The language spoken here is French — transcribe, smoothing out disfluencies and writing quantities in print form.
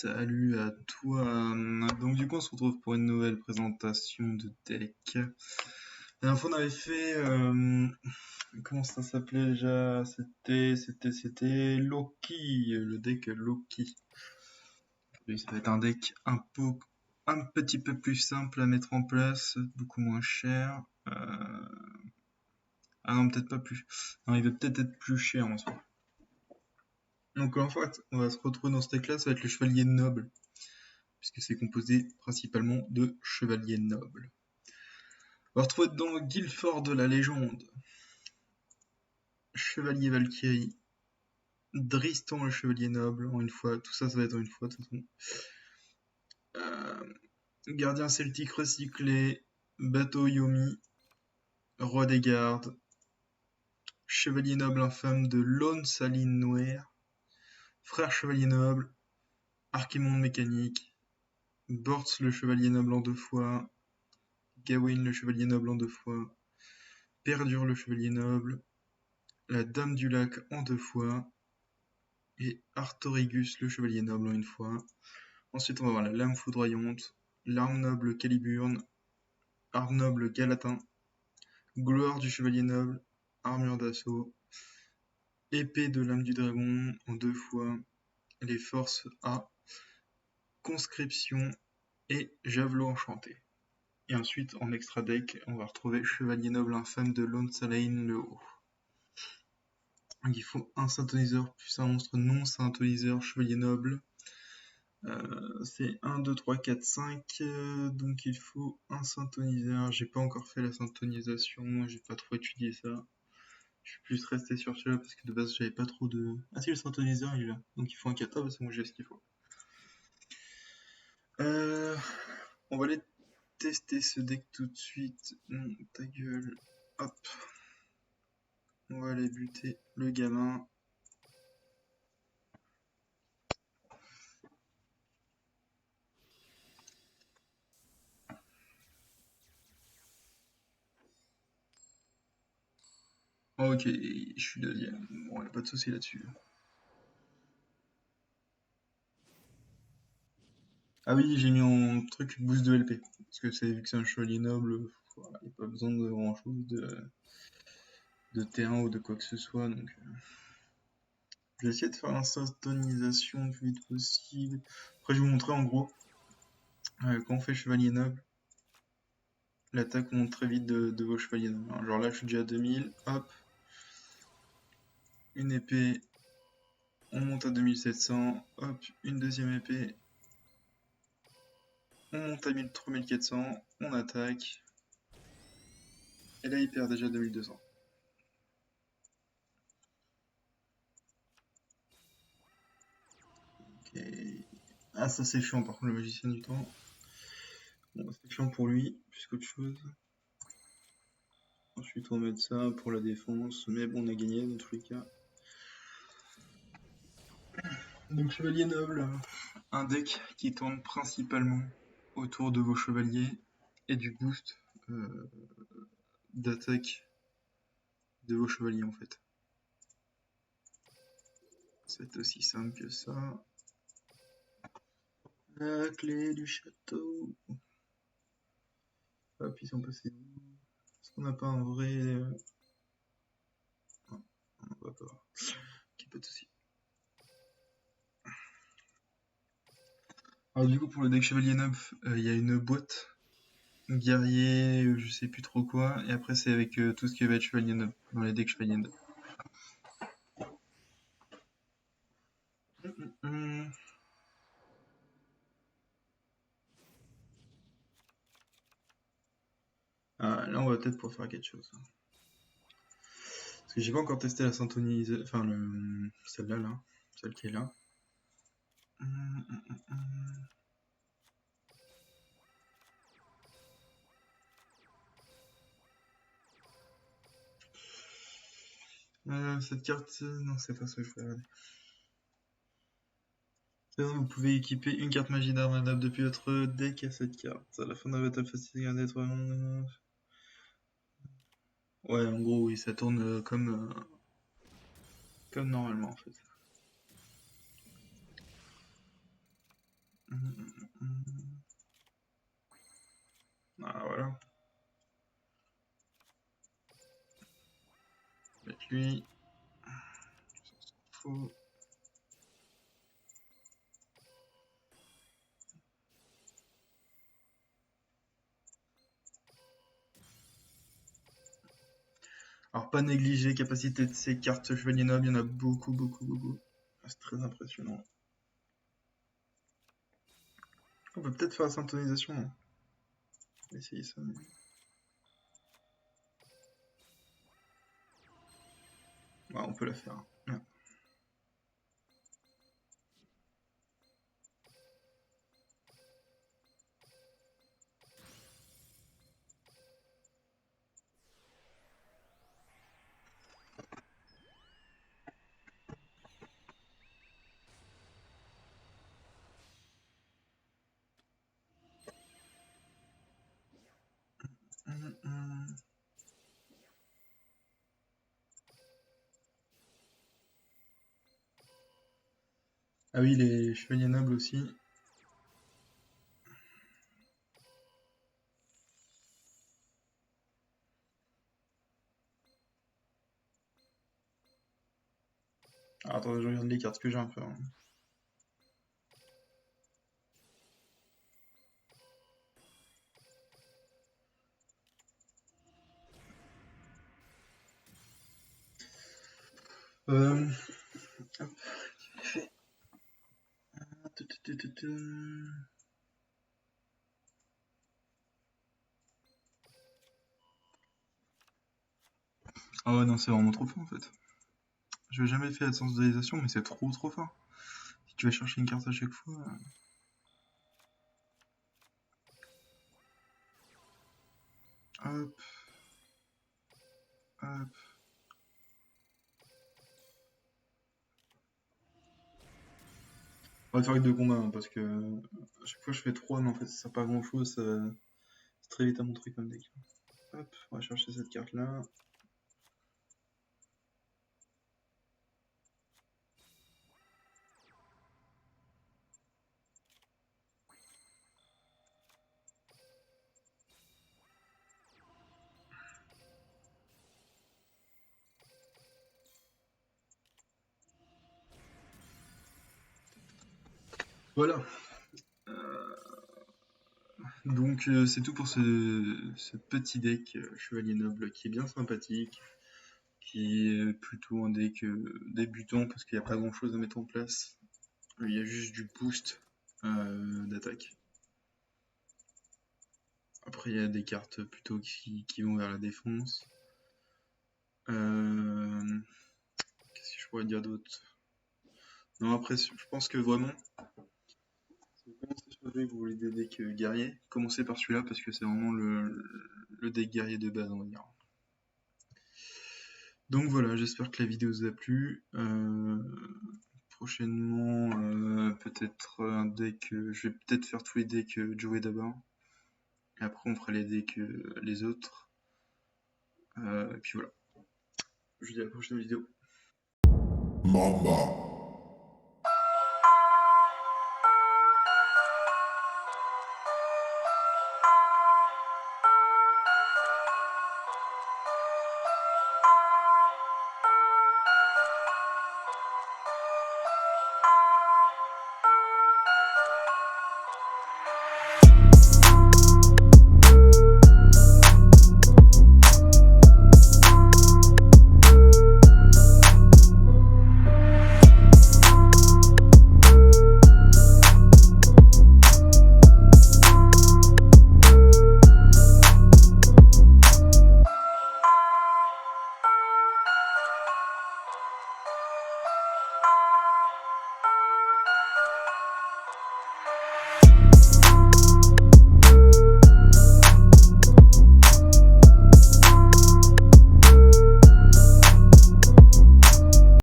Salut à toi. Donc du coup on se retrouve pour une nouvelle présentation de deck. La dernière fois on avait fait comment ça s'appelait déjà? C'était Loki, le deck Loki. Lui, ça va être un deck un petit peu plus simple à mettre en place, beaucoup moins cher. Ah non, peut-être pas plus. Non, il va peut-être être plus cher en soi. Donc en fait, on va se retrouver dans ce deck là, ça va être le chevalier noble, puisque c'est composé principalement de chevaliers nobles. On va retrouver dans Guilford de la légende, Chevalier Valkyrie, Dristan le chevalier noble, en une fois, tout ça, ça va être en une fois de toute façon. Gardien celtique recyclé, Bateau Yomi, Roi des gardes, Chevalier noble infâme de Lone Saline Noire, Frère chevalier noble, Archimonde mécanique, Bortz le chevalier noble en 2 fois, Gawain le chevalier noble en 2 fois, Perdure le chevalier noble, la Dame du lac en 2 fois, et Artorigus le chevalier noble en 1 fois. Ensuite on va avoir la lame foudroyante, l'arme noble Caliburne, arme noble Galatin, gloire du chevalier noble, armure d'assaut, épée de l'âme du dragon en 2 fois, les forces A, conscription et javelot enchanté. Et ensuite en extra deck on va retrouver chevalier noble infâme de Lonsalain le haut. Donc il faut un synthoniseur plus un monstre non synthoniseur chevalier noble. C'est 1, 2, 3, 4, 5. Donc il faut un synthoniseur. J'ai pas encore fait la synthonisation. J'ai pas trop étudié ça. Je suis plus resté sur celui-là parce que de base j'avais pas trop de. Ah si, le synthoniseur il est là. Donc il faut un kata parce que moi j'ai ce qu'il faut. On va aller tester ce deck tout de suite. Ta gueule. Hop. On va aller buter le gamin. Ok, je suis deuxième. Bon, y a pas de souci là-dessus. Ah oui, j'ai mis en truc boost de LP. Parce que c'est vu que c'est un chevalier noble, voilà, il n'y a pas besoin de grand chose de terrain ou de quoi que ce soit. Donc, je vais essayer de faire l'instantanisation le plus vite possible. Après, je vais vous montrer en gros, quand on fait chevalier noble, l'attaque monte très vite de vos chevaliers nobles. Genre là, je suis déjà à 2000, hop, une épée, on monte à 2700, hop, une deuxième épée, on monte à 3400, on attaque, et là, il perd déjà 2200. Ok. Ah, ça c'est chiant par contre, le magicien du temps. Bon, c'est chiant pour lui, plus qu'autre chose. Ensuite, on va mettre ça pour la défense, mais bon, on a gagné dans tous les cas. Donc, chevalier noble, un deck qui tourne principalement autour de vos chevaliers et du boost d'attaque de vos chevaliers en fait. C'est aussi simple que ça. La clé du château. Hop, ils sont passés où? Est-ce qu'on n'a pas un vrai. Non, on va pas voir. Ok, pas de soucis. Alors, du coup, pour le deck chevalier noble, il y a une boîte guerrier, je sais plus trop quoi, et après c'est avec tout ce qui va être chevalier noble, dans les decks chevalier noble. Ah, là on va peut-être pouvoir faire quelque chose. Parce que j'ai pas encore testé la synthonisation, enfin celle-là, là, celle qui est là. Cette carte, non c'est pas ça que je voulais regarder. Vous pouvez équiper une carte magie d'arme noble depuis votre deck à cette carte. À la fin de la battle facile, un d'être. Ouais, en gros, oui, ça tourne comme normalement en fait. Ah voilà. Avec lui. Faut... Alors pas négliger capacité de ces cartes chevalier noble, il y en a beaucoup, beaucoup, beaucoup. C'est très impressionnant. On peut peut-être faire la syntonisation. Hein. On va essayer ça. Ouais, on peut la faire. Ouais. Ah oui, les chevaliers nobles aussi. Ah, attendez, je regarde les cartes que j'ai un peu. Hein. Euh... Hop. Ah ouais, non, c'est vraiment trop fort en fait. Je n'ai jamais fait la sensibilisation, mais c'est trop trop fort. Si tu vas chercher une carte à chaque fois. Hop, hop. On va faire avec deux combats, hein, parce que à chaque fois je fais 3, mais en fait ça sert pas à grand chose. C'est très vite à montrer comme deck. Hop, on va chercher cette carte là. Voilà. Donc c'est tout pour ce petit deck Chevalier Noble qui est bien sympathique, qui est plutôt un deck débutant parce qu'il n'y a pas grand chose à mettre en place. Il y a juste du boost d'attaque. Après il y a des cartes plutôt qui vont vers la défense. Qu'est-ce que je pourrais dire d'autre? Non après je pense que vraiment, si vous commencez sur le jeu et que vous voulez des decks guerriers, commencez par celui-là parce que c'est vraiment le deck guerrier de base on va dire. Donc voilà, j'espère que la vidéo vous a plu. Prochainement, peut-être un deck. Je vais peut-être faire tous les decks Joey d'abord. Et après, on fera les decks les autres. Et puis voilà. Je vous dis à la prochaine vidéo. Mamba.